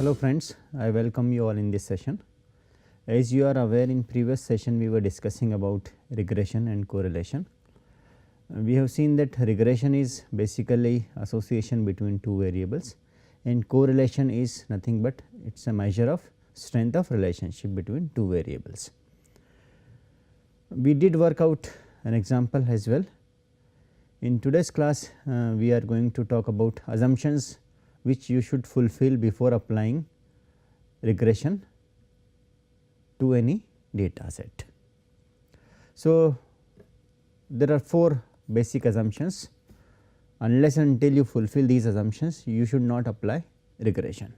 Hello friends, I welcome you all in this session. As you are aware, in previous session we were discussing about regression and correlation. We have seen that regression is basically association between two variables and correlation is nothing but it is a measure of strength of relationship between two variables. We did work out an example as well. In today's class we are going to talk about assumptions which you should fulfill before applying regression to any data set. So, there are 4 basic assumptions. Unless until you fulfill these assumptions, you should not apply regression,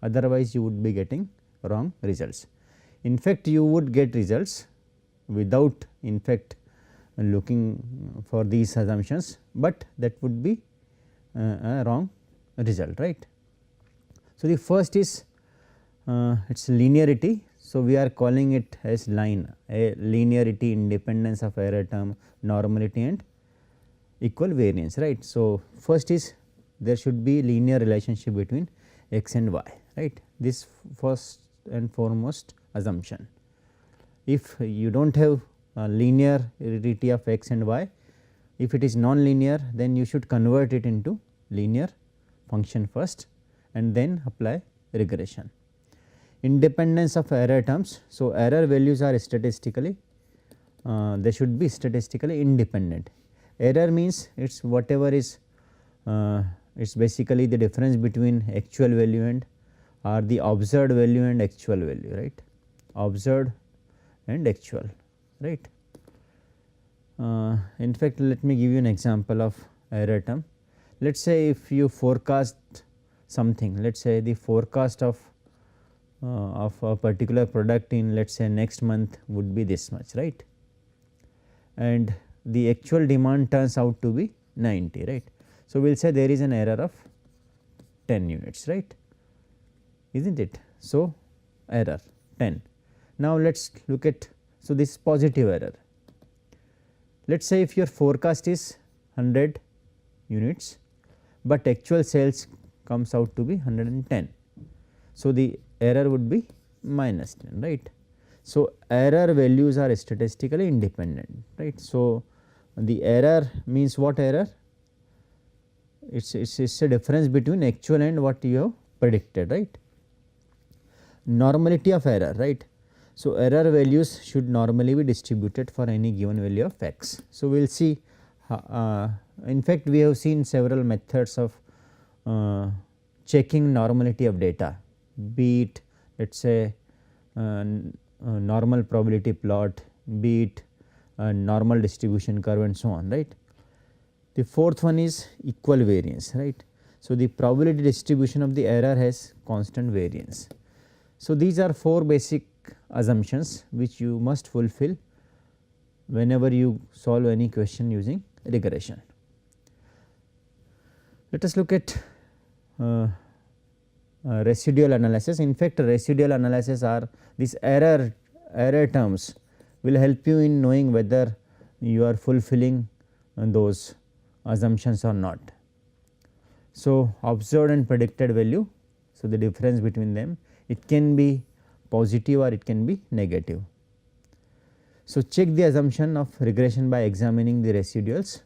otherwise you would be getting wrong results. In fact, you would get results without in fact looking for these assumptions, but that would be a wrong result, right. So, the first is its linearity. So, we are calling it as line, a linearity, independence of error term, normality and equal variance, right. So, first is there should be linear relationship between x and y, right. This first and foremost assumption. If you do not have linearity of x and y, if it is non-linear, then you should convert it into linear function first and then apply regression. Independence of error terms. So, error values are statistically they should be statistically independent. Error means it is whatever is it is basically the difference between actual value and or the observed value and actual value, right, observed and actual, right. In fact, let me give you an example of error term. Let us say if you forecast something, let us say the forecast of a particular product in let us say next month would be this much, right, and the actual demand turns out to be 90, right. So, we will say there is an error of 10 units, right, is not it. So, error 10. Now, let us look at, so this is positive error. Let us say if your forecast is 100 units, but actual sales comes out to be 110. So, the error would be minus 10, right. So, error values are statistically independent, right. So, the error means what error? It is a difference between actual and what you have predicted, right. Normality of error, right. So, error values should normally be distributed for any given value of x. So, we will see in fact, we have seen several methods of checking normality of data, be it let us say normal probability plot, be it normal distribution curve and so on, right. The fourth one is equal variance, right. So, the probability distribution of the error has constant variance. So, these are 4 basic assumptions which you must fulfill whenever you solve any question using regression. Let us look at residual analysis. In fact, residual analysis are these error terms will help you in knowing whether you are fulfilling those assumptions or not. So, observed and predicted value. So, the difference between them, it can be positive or it can be negative. So, check the assumption of regression by examining the residuals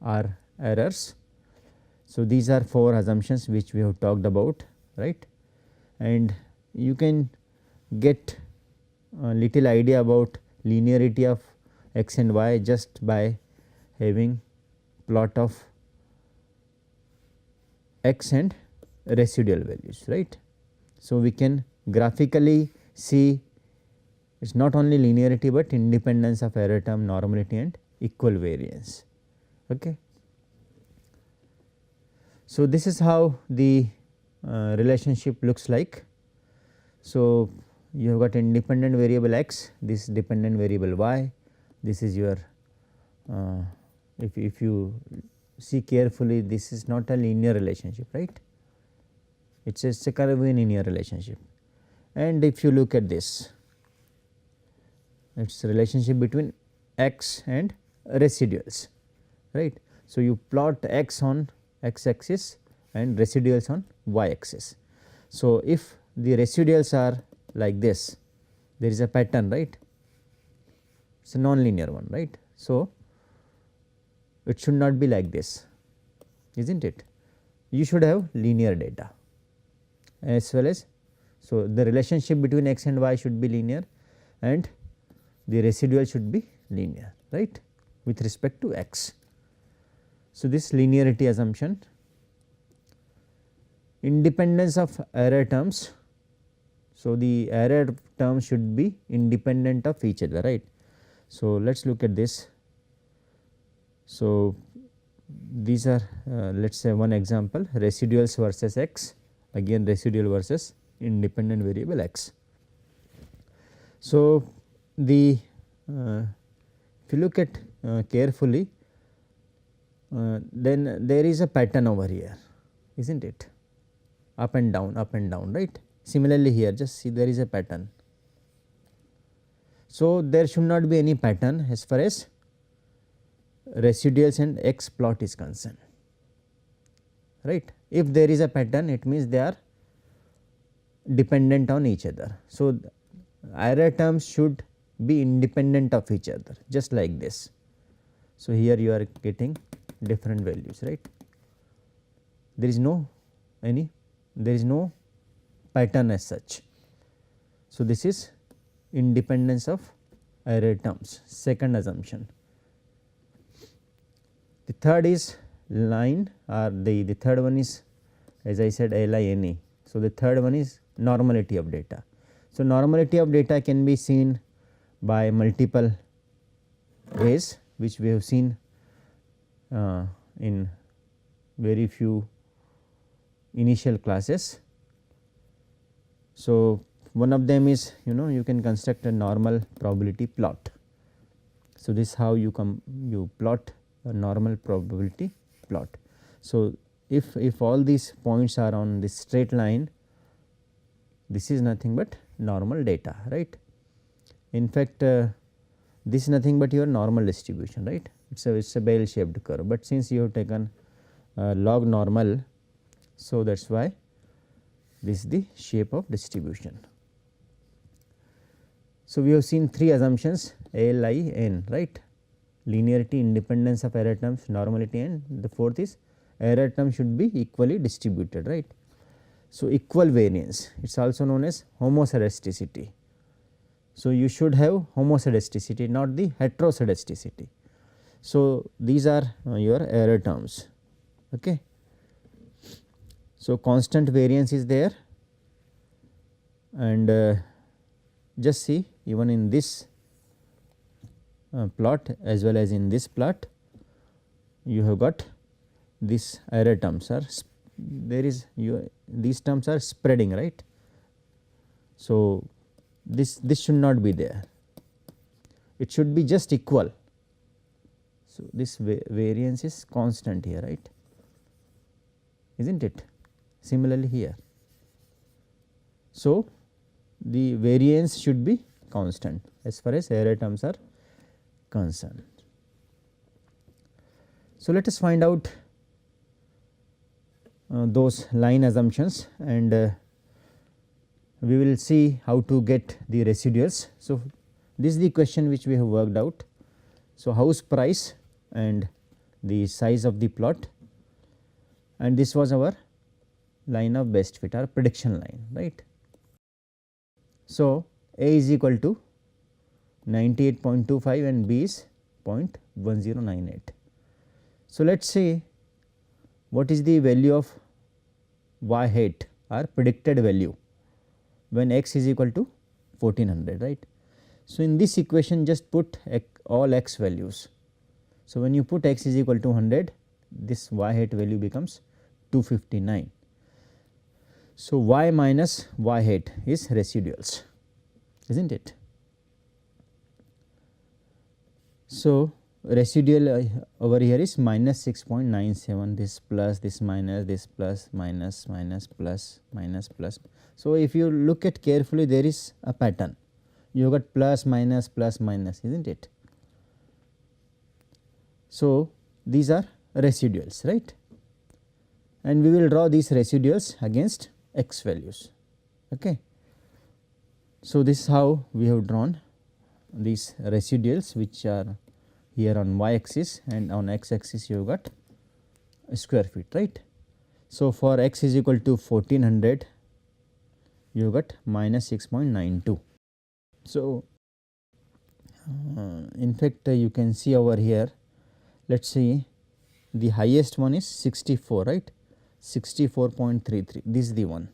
or errors. So, these are 4 assumptions which we have talked about, right, and you can get a little idea about linearity of x and y just by having plot of x and residual values, right. So, we can graphically see it is not only linearity, but independence of error term, normality and equal variance. Okay. So, this is how the relationship looks like. So, you have got independent variable x, this dependent variable y, this is your if you see carefully, this is not a linear relationship, right, it is a curvilinear relationship. And if you look at this, it is a relationship between x and residuals, right. So, you plot x on x axis and residuals on y axis. So, if the residuals are like this, there is a pattern, right, it is a non-linear one, right. So, it should not be like this, is not it. You should have linear data as well as. So, the relationship between x and y should be linear and the residual should be linear, right, with respect to x. So, this linearity assumption. Independence of error terms. So, the error terms should be independent of each other, right. So, let us look at this. So, these are let us say one example, residuals versus x, again residual versus independent variable x. So, the if you look at carefully, then there is a pattern over here, is not it, up and down, right. Similarly, here just see there is a pattern. So, there should not be any pattern as far as residuals and x plot is concerned, right. If there is a pattern, it means they are dependent on each other. So, error terms should be independent of each other, just like this. So, here you are getting different values, right. There is no pattern as such. So, this is independence of error terms, second assumption. The third is line, or the third one is, as I said, LINE. So, the third one is normality of data. So, normality of data can be seen by multiple ways, which we have seen in very few initial classes. So, one of them is, you can construct a normal probability plot. So, this is how you plot a normal probability plot. So, if all these points are on this straight line, this is nothing but normal data, right. In fact, this is nothing but your normal distribution, right. It is a bell shaped curve, but since you have taken log normal, so that is why this is the shape of distribution. So, we have seen three assumptions LIN, right, linearity, independence of error terms, normality, and the fourth is error term should be equally distributed, right. So, equal variance, it is also known as homoscedasticity. So, you should have homoscedasticity, not the heteroscedasticity. So, these are your error terms. Okay. So, constant variance is there, and just see even in this plot as well as in this plot, you have got this error terms are these terms are spreading, right. So, this should not be there, it should be just equal. So, this variance is constant here, right, is not it. Similarly, here. So, the variance should be constant as far as error terms are concerned. So, let us find out those line assumptions, and we will see how to get the residuals. So, this is the question which we have worked out. So, house price and the size of the plot, and this was our line of best fit, or prediction line, right. So, A is equal to 98.25 and B is 0.1098. So, let us see what is the value of y hat, or predicted value, when x is equal to 1400, right. So, in this equation just put all x values. So, when you put x is equal to 100, this y hat value becomes 259. So, y minus y hat is residuals, is not it. So, residual over here is minus 6.97, this plus, this minus, this plus, minus, minus, plus, minus, plus. So, if you look at carefully, there is a pattern, you got plus, minus, is not it. So, these are residuals, right, and we will draw these residuals against x values. Okay. So, this is how we have drawn these residuals which are here on y axis, and on x axis you have got square feet, right. So, for x is equal to 1400, you got minus 6.92. So, in fact, you can see over here, let us see, the highest one is 64, right, 64.33, this is the one,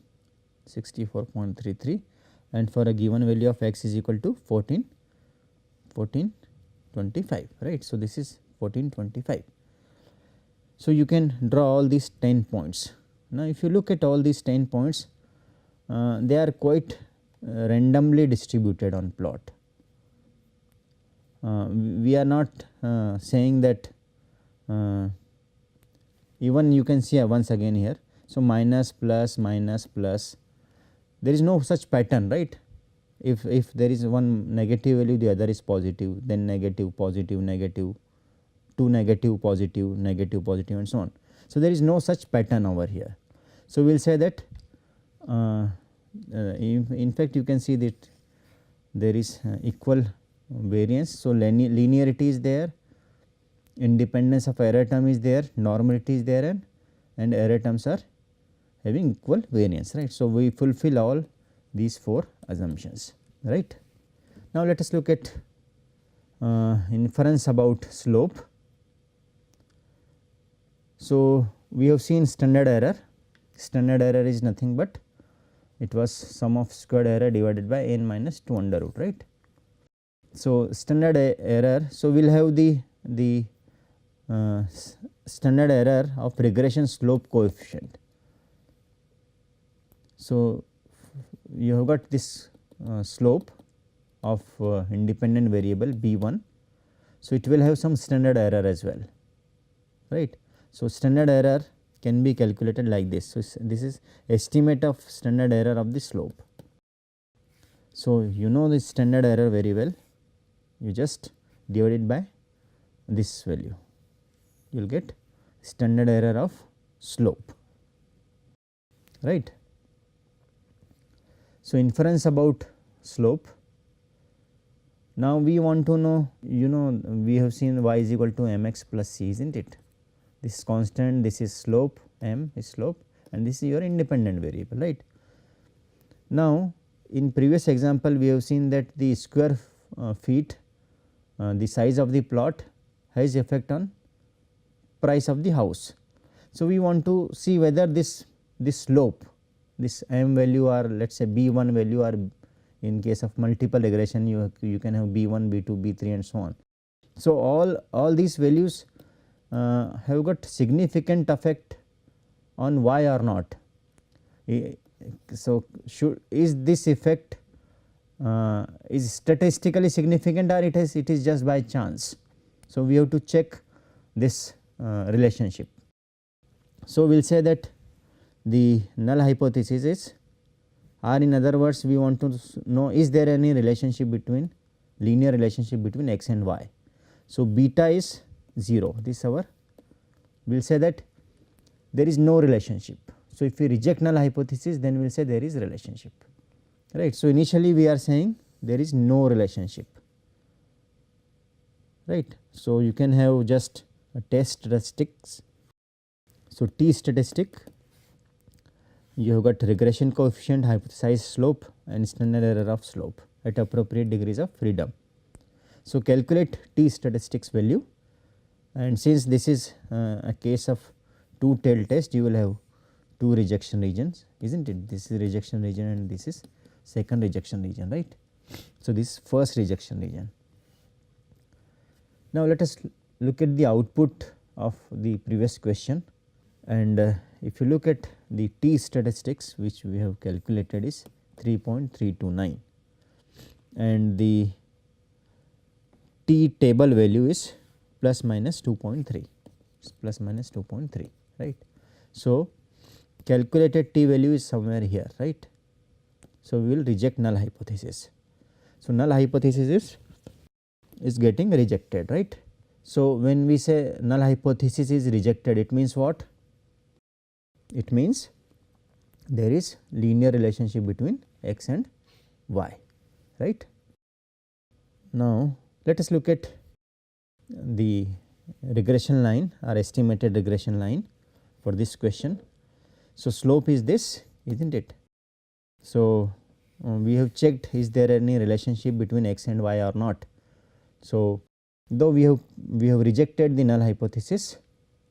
64.33, and for a given value of x is equal to 1425, right. So, this is 1425. So, you can draw all these 10 points. Now, if you look at all these 10 points, they are quite randomly distributed on plot. We are not saying that, even you can see once again here. So, minus plus minus plus, there is no such pattern, right. If there is one negative value, the other is positive, then negative, positive, negative, 2 negative, positive, negative, positive, and so on. So, there is no such pattern over here. So, we will say that in fact, you can see that there is equal variance. So, linearity is there, independence of error term is there, normality is there, and error terms are having equal variance, right. So, we fulfill all these 4 assumptions, right. Now, let us look at inference about slope. So, we have seen standard error. Standard error is nothing but it was sum of squared error divided by n minus 2 under root, right. So, standard error. So, we will have the standard error of regression slope coefficient. So, you have got this slope of independent variable b1. So, it will have some standard error as well, right. So, standard error can be calculated like this. So, this is estimate of standard error of the slope. So, you know this standard error very well, you just divide it by this value, you will get standard error of slope, right. So, inference about slope. Now, we want to know, we have seen y is equal to mx plus c, is not it. This is constant, this is slope, m is slope, and this is your independent variable, right. Now, in previous example, we have seen that the square feet, the size of the plot has effect on price of the house. So, we want to see whether this slope, this m value, or let us say b1 value, or in case of multiple regression you can have b1, b2, b3 and so on. So, all these values have got significant effect on y or not. So, is this effect is statistically significant, or it is just by chance. So, we have to check this relationship. So, we will say that the null hypothesis is, or in other words, we want to know, is there any relationship between, linear relationship between x and y. So, beta is 0, this is our, we will say that there is no relationship. So, if we reject null hypothesis, then we will say there is relationship, right. So, initially we are saying there is no relationship, right. So, you can have just a test statistics. So, T statistic, you have got regression coefficient, hypothesized slope, and standard error of slope at appropriate degrees of freedom. So, calculate T statistics value, and since this is a case of two tail test, you will have two rejection regions, is not it. This is rejection region and this is second rejection region, right. So, this is first rejection region. Now, let us look at the output of the previous question, and if you look at the T statistics which we have calculated is 3.329, and the T table value is plus minus 2.3, plus minus 2.3, right. So, calculated T value is somewhere here, right. So, we will reject null hypothesis. So, null hypothesis is getting rejected, right. So, when we say null hypothesis is rejected, it means what? It means there is linear relationship between x and y, right. Now, let us look at the regression line or estimated regression line for this question. So, slope is this, is not it. So, we have checked is there any relationship between x and y or not. So, though we have rejected the null hypothesis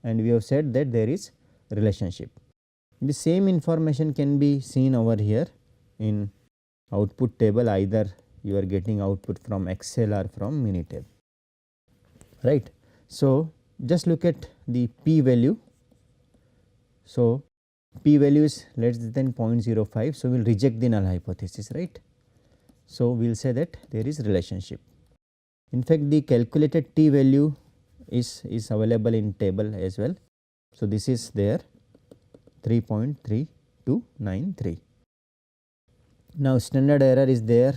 and we have said that there is relationship. The same information can be seen over here in output table, either you are getting output from Excel or from Minitab, right. So, just look at the p value. So, p value is less than 0.05. So, we will reject the null hypothesis, right. So, we will say that there is relationship. In fact, the calculated t value is available in table as well. So, this is there 3.3293. Now, standard error is there,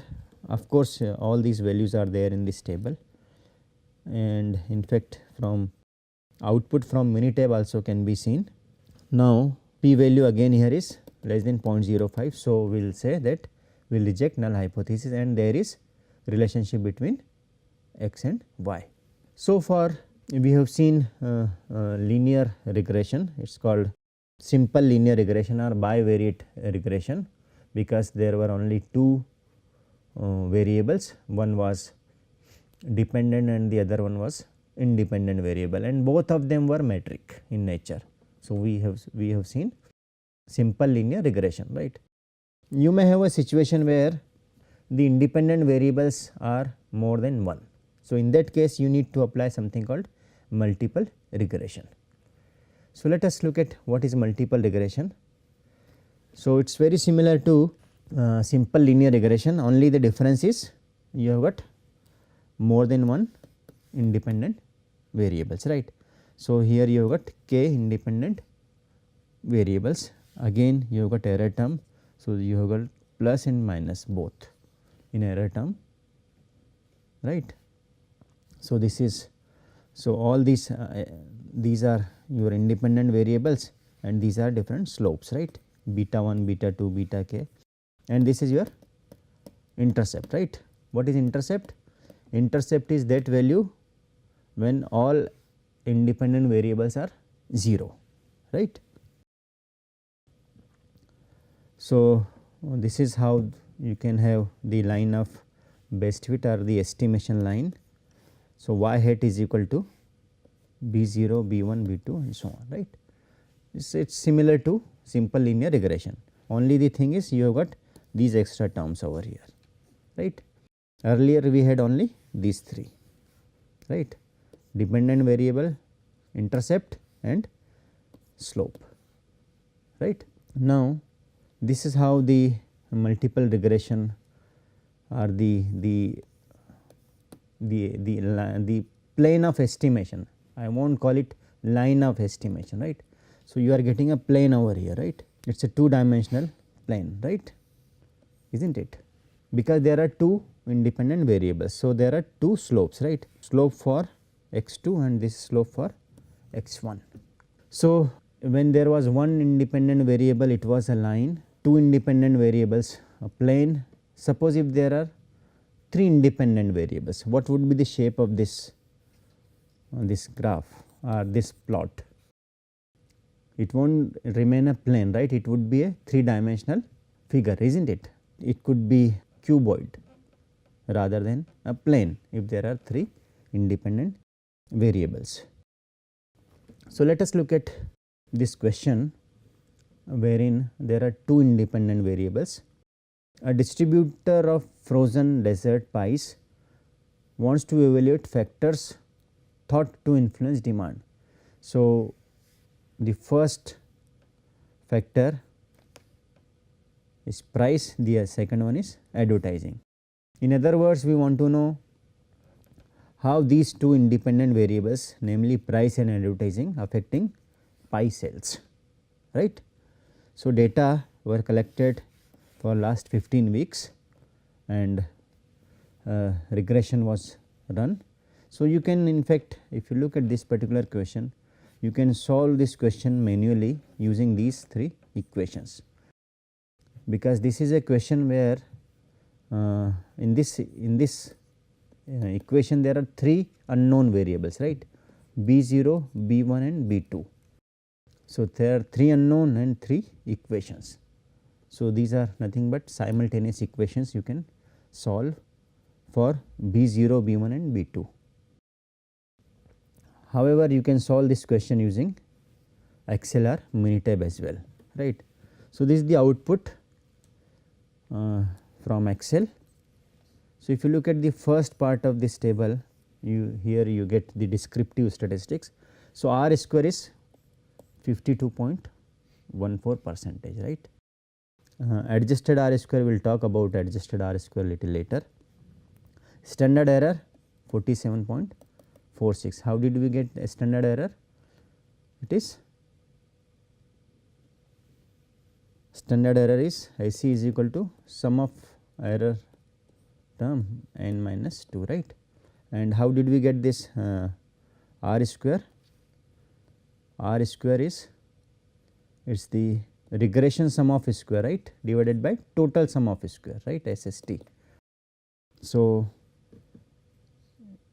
of course, all these values are there in this table, and in fact from output from Minitab also can be seen. Now, p value again here is less than 0.05. So, we will say that we will reject null hypothesis and there is relationship between x and y. So far we have seen linear regression, it is called simple linear regression or bivariate regression, because there were only two variables, one was dependent and the other one was independent variable, and both of them were metric in nature. So, we have seen simple linear regression, right. You may have a situation where the independent variables are more than one. So, in that case you need to apply something called multiple regression. So, let us look at what is multiple regression. So, it is very similar to simple linear regression, only the difference is you have got more than one independent variables, right. So, here you have got k independent variables, again you have got error term. So, you have got plus and minus both in error term, right. So, this is, so all these are your independent variables and these are different slopes, right, beta 1, beta 2, beta k, and this is your intercept, right. What is intercept? Intercept is that value when all independent variables are 0, right. So, this is how you can have the line of best fit or the estimation line. So, y hat is equal to b0, b1, b2 and so on, right. It is similar to simple linear regression, only the thing is you have got these extra terms over here, right. Earlier we had only these three, right, dependent variable, intercept and slope, right. Now, this is how the multiple regression or the plane of estimation, I will not call it line of estimation, right. So, you are getting a plane over here, right, it is a two dimensional plane, right, is not it, because there are two independent variables. So, there are two slopes, right, slope for x2 and this slope for x1. So, when there was one independent variable it was a line, two independent variables a plane. Suppose if there are three independent variables, what would be the shape of this graph or this plot? It will not remain a plane, right, it would be a three dimensional figure, is not it. It could be cuboid rather than a plane if there are three independent variables. So, let us look at this question wherein there are two independent variables. A distributor of frozen desert pies wants to evaluate factors thought to influence demand. So, the first factor is price, the second one is advertising. In other words, we want to know how these two independent variables, namely price and advertising, affecting pie sales, right. So, data were collected for last 15 weeks and regression was run. So, you can in fact, if you look at this particular question, you can solve this question manually using these three equations. because this is a question where in this equation there are 3 unknown variables, right, B0, B1 and B2. So, there are 3 unknown and 3 equations. So, these are nothing but simultaneous equations you can solve for B0, B1 and B2. However, you can solve this question using Excel or Minitab as well, right. So, this is the output from Excel. So, if you look at the first part of this table, here you get the descriptive statistics. So, R square is 52.14 percentage, right. Adjusted R square, we will talk about adjusted R square little later. Standard error 47.46. How did we get a standard error? It is standard error is IC is equal to sum of error term n minus 2, right. And how did we get this R square? R square is the regression sum of square, right, divided by total sum of square, right, SST. So,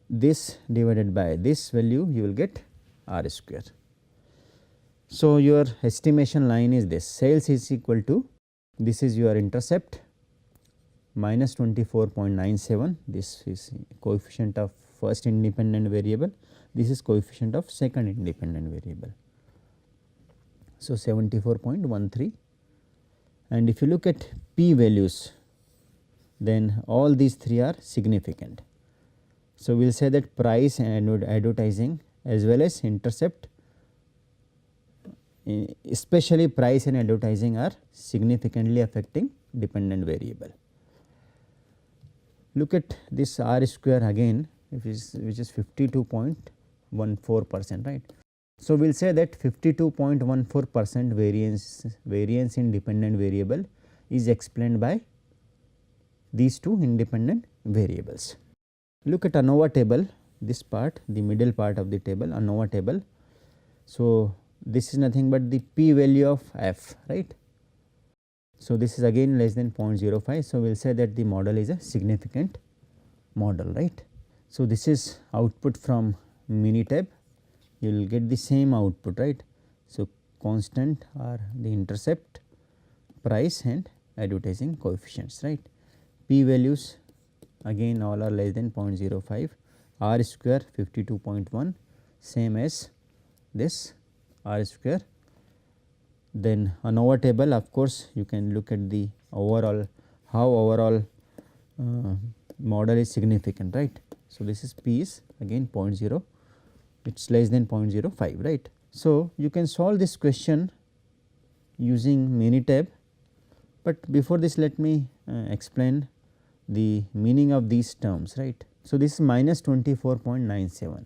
this divided by this value you will get R square. So, your estimation line is this: sales is equal to, this is your intercept, minus 24.97, this is coefficient of first independent variable, this is coefficient of second independent variable. So, 74.13, and if you look at p values, then all these 3 are significant. So, we will say that price and advertising as well as intercept, especially price and advertising, are significantly affecting dependent variable. Look at this R square again, which is 52.14%, right. So, we will say that 52.14% variance in dependent variable is explained by these 2 independent variables. Look at ANOVA table, this part, the middle part of the table, ANOVA table. So, this is nothing but the p value of f, right. So, this is again less than 0.05. So, we will say that the model is a significant model, right. So, this is output from Minitab, you will get the same output, right. So, constant are the intercept, price and advertising coefficients, right. P values again all are less than 0.05, R square 52.1, same as this R square. Then ANOVA table, of course, you can look at the overall, how overall model is significant, right. So, this is P is again 0.0, it is less than 0.05, right. So, you can solve this question using Minitab, but before this let me explain the meaning of these terms, right. So, this is minus 24.97.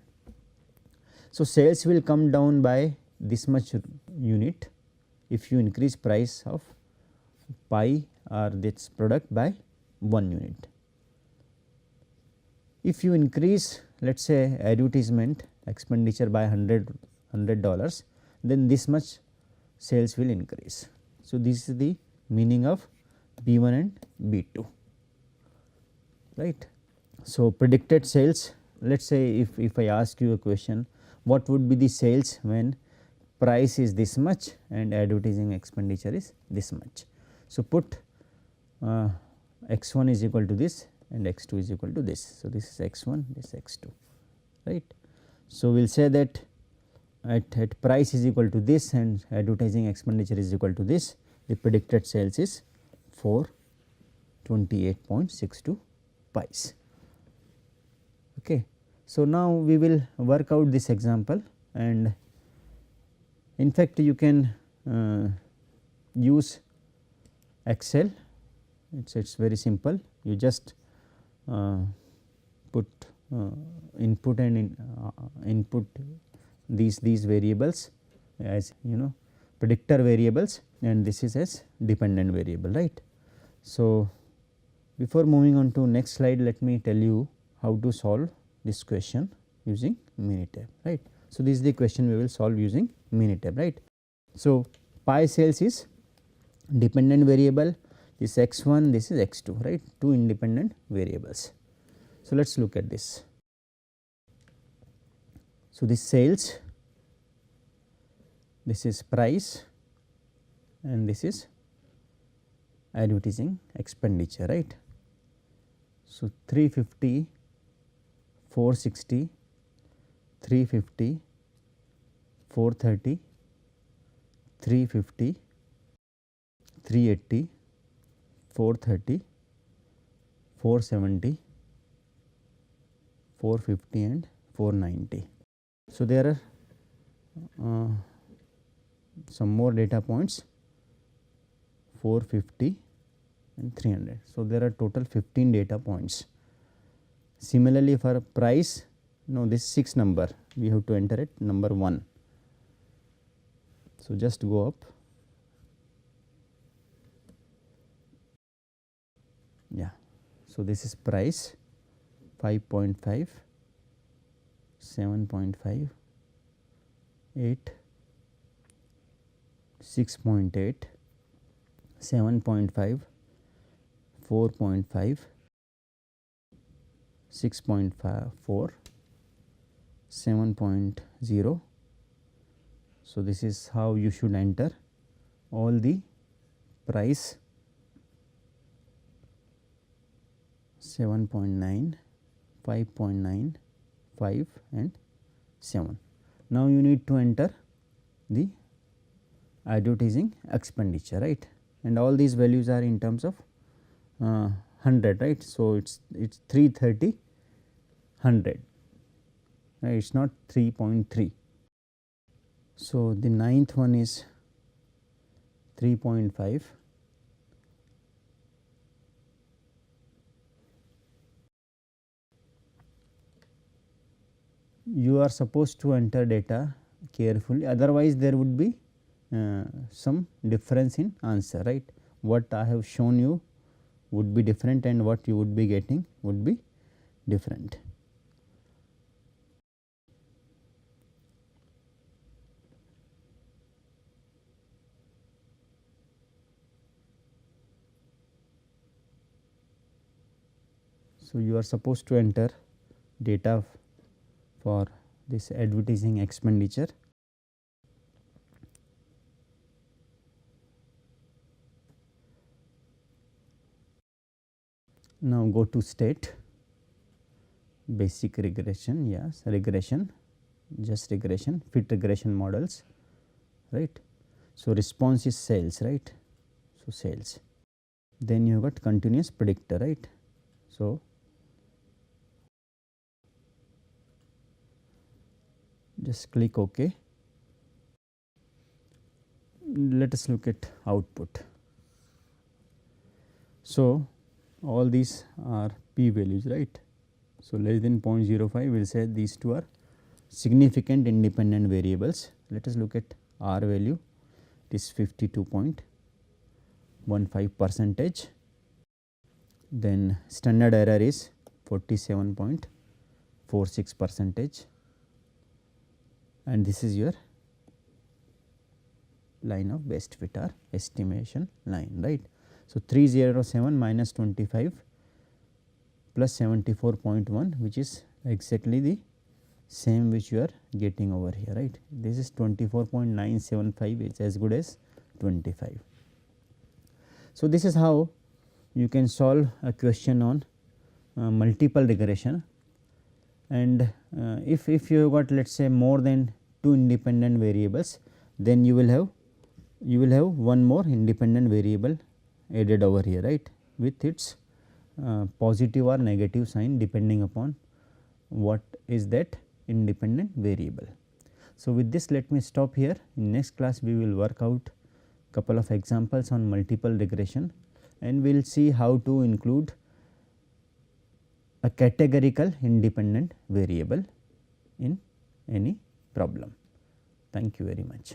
So, sales will come down by this much unit if you increase price of pi or this product by 1 unit. If you increase, let us say, advertisement expenditure by $100, then this much sales will increase. So, this is the meaning of B1 and B2, right. So, predicted sales, let us say if I ask you a question, what would be the sales when price is this much and advertising expenditure is this much. So, put x1 is equal to this and x2 is equal to this. So, this is x1, this is x2, right. So, we will say that at price is equal to this and advertising expenditure is equal to this, the predicted sales is 428.62 pies. Okay. So, now we will work out this example, and in fact you can use Excel, it is very simple, you just put input and input these variables as predictor variables, and this is as dependent variable, right. So, before moving on to next slide, let me tell you how to solve this question using Minitab, right. So, this is the question we will solve using Minitab, right. So, pi sales is dependent variable, this x1, this is x2, right, two independent variables. So, let us look at this. So, this sales, this is price and this is advertising expenditure, right. So, 350, 460, 350, 430, 350, 380, 430, 470, 450 and 490. So, there are some more data points 450 and 300. So, there are total 15 data points. Similarly, for price, no, this 6 number we have to enter it number 1. So, just go up, yeah. So, this is price 5.5, 7.5, 8, 6.8, 7.5, 4.5, 6.4, 7.0. So, this is how you should enter all the price 7.9, 5.9, 5 and 7. Now, you need to enter the advertising expenditure, right, and all these values are in terms of 100, right. So, it is 330, 100, right, it is not 3.3. So, the ninth one is 3.5. You are supposed to enter data carefully, otherwise there would be some difference in answer, right. What I have shown you would be different and what you would be getting would be different. So, you are supposed to enter data for this advertising expenditure. Now, go to state, basic regression, yes, regression, just regression, fit regression models, right. So, response is sales, right. So, sales, then you have got continuous predictor, right. So, just click OK. Let us look at output. So, all these are p values, right. So, less than 0.05 we will say these two are significant independent variables. Let us look at R value, it is 52.15 percentage, then standard error is 47.46 percentage, and this is your line of best fit or estimation line, right. So, 307 minus 25 plus 74.1, which is exactly the same which you are getting over here, right. This is 24.975, it is as good as 25. So, this is how you can solve a question on multiple regression, and if you have got, let us say, more than 2 independent variables, then you will have one more independent variable added over here, right, with its positive or negative sign depending upon what is that independent variable. So, with this let me stop here. In next class we will work out couple of examples on multiple regression, and we will see how to include a categorical independent variable in any problem. Thank you very much.